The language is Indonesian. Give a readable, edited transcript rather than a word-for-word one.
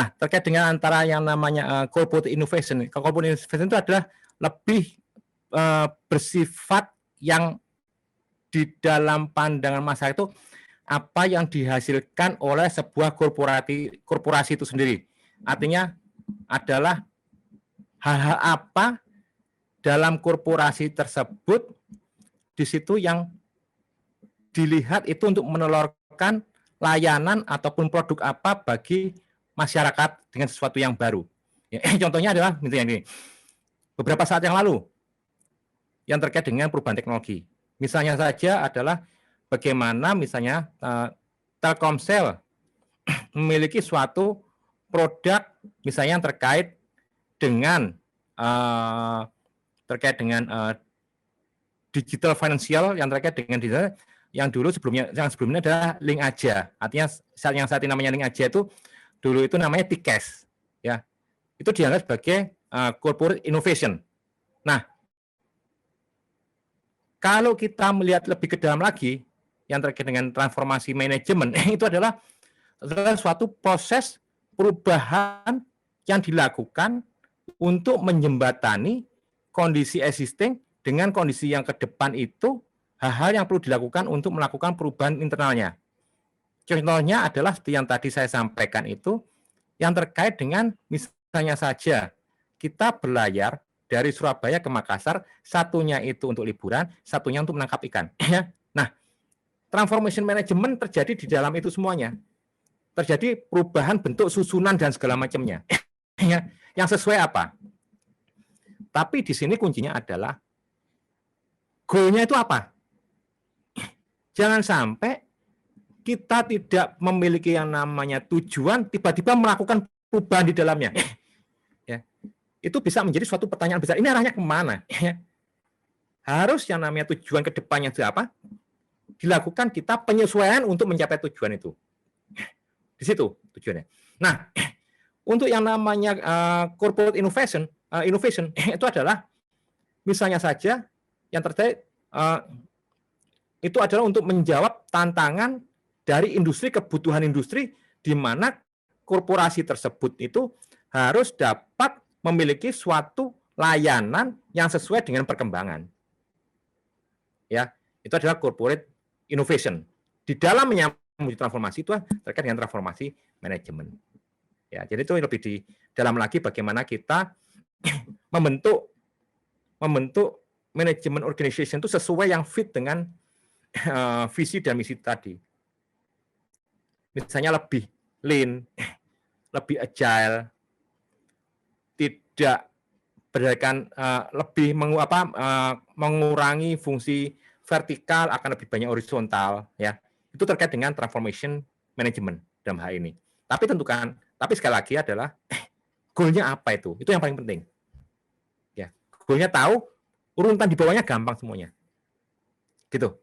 Nah, terkait dengan antara yang namanya corporate innovation. Corporate innovation itu adalah lebih bersifat yang di dalam pandangan masyarakat itu apa yang dihasilkan oleh sebuah korporasi itu sendiri. Artinya adalah hal-hal apa dalam korporasi tersebut di situ yang dilihat itu untuk menelurkan layanan ataupun produk apa bagi masyarakat dengan sesuatu yang baru. Ya, contohnya adalah misalnya ini, beberapa saat yang lalu yang terkait dengan perubahan teknologi. Misalnya saja adalah bagaimana misalnya Telkomsel memiliki suatu produk misalnya yang terkait dengan digital financial yang terkait dengan digital yang sebelumnya adalah Link Aja. Artinya yang saat ini namanya Link Aja itu dulu itu namanya Tikes, ya. Itu dianggap sebagai corporate innovation. Nah, kalau kita melihat lebih ke dalam lagi yang terkait dengan transformasi manajemen itu adalah suatu proses perubahan yang dilakukan untuk menjembatani kondisi existing dengan kondisi yang ke depan itu hal-hal yang perlu dilakukan untuk melakukan perubahan internalnya. Contohnya adalah seperti yang tadi saya sampaikan itu, yang terkait dengan misalnya saja kita berlayar dari Surabaya ke Makassar, satunya itu untuk liburan, satunya untuk menangkap ikan. Nah, transformation management terjadi di dalam itu semuanya. Terjadi perubahan bentuk susunan dan segala macamnya. Yang sesuai apa? Tapi di sini kuncinya adalah goalnya itu apa? Jangan sampai kita tidak memiliki yang namanya tujuan, tiba-tiba melakukan perubahan di dalamnya. Ya, itu bisa menjadi suatu pertanyaan besar. Ini arahnya kemana? Harus yang namanya tujuan ke depannya itu apa? Dilakukan kita penyesuaian untuk mencapai tujuan itu. Di situ tujuannya. Nah, untuk yang namanya corporate innovation itu adalah misalnya saja yang terkait itu adalah untuk menjawab tantangan dari industri, kebutuhan industri, di mana korporasi tersebut itu harus dapat memiliki suatu layanan yang sesuai dengan perkembangan. Ya, itu adalah corporate innovation. Di dalam menyambut transformasi itu terkait dengan transformasi manajemen. Ya, jadi itu lebih di dalam lagi bagaimana kita membentuk manajemen organization itu sesuai yang fit dengan visi dan misi tadi. Misalnya lebih lean, lebih agile, tidak berdasarkan lebih mengurangi fungsi vertikal akan lebih banyak horizontal, ya. Itu terkait dengan transformation management dalam hal ini. Tapi sekali lagi adalah goalnya apa itu? Itu yang paling penting. Ya, goalnya tahu, urutan di bawahnya gampang semuanya. Gitu.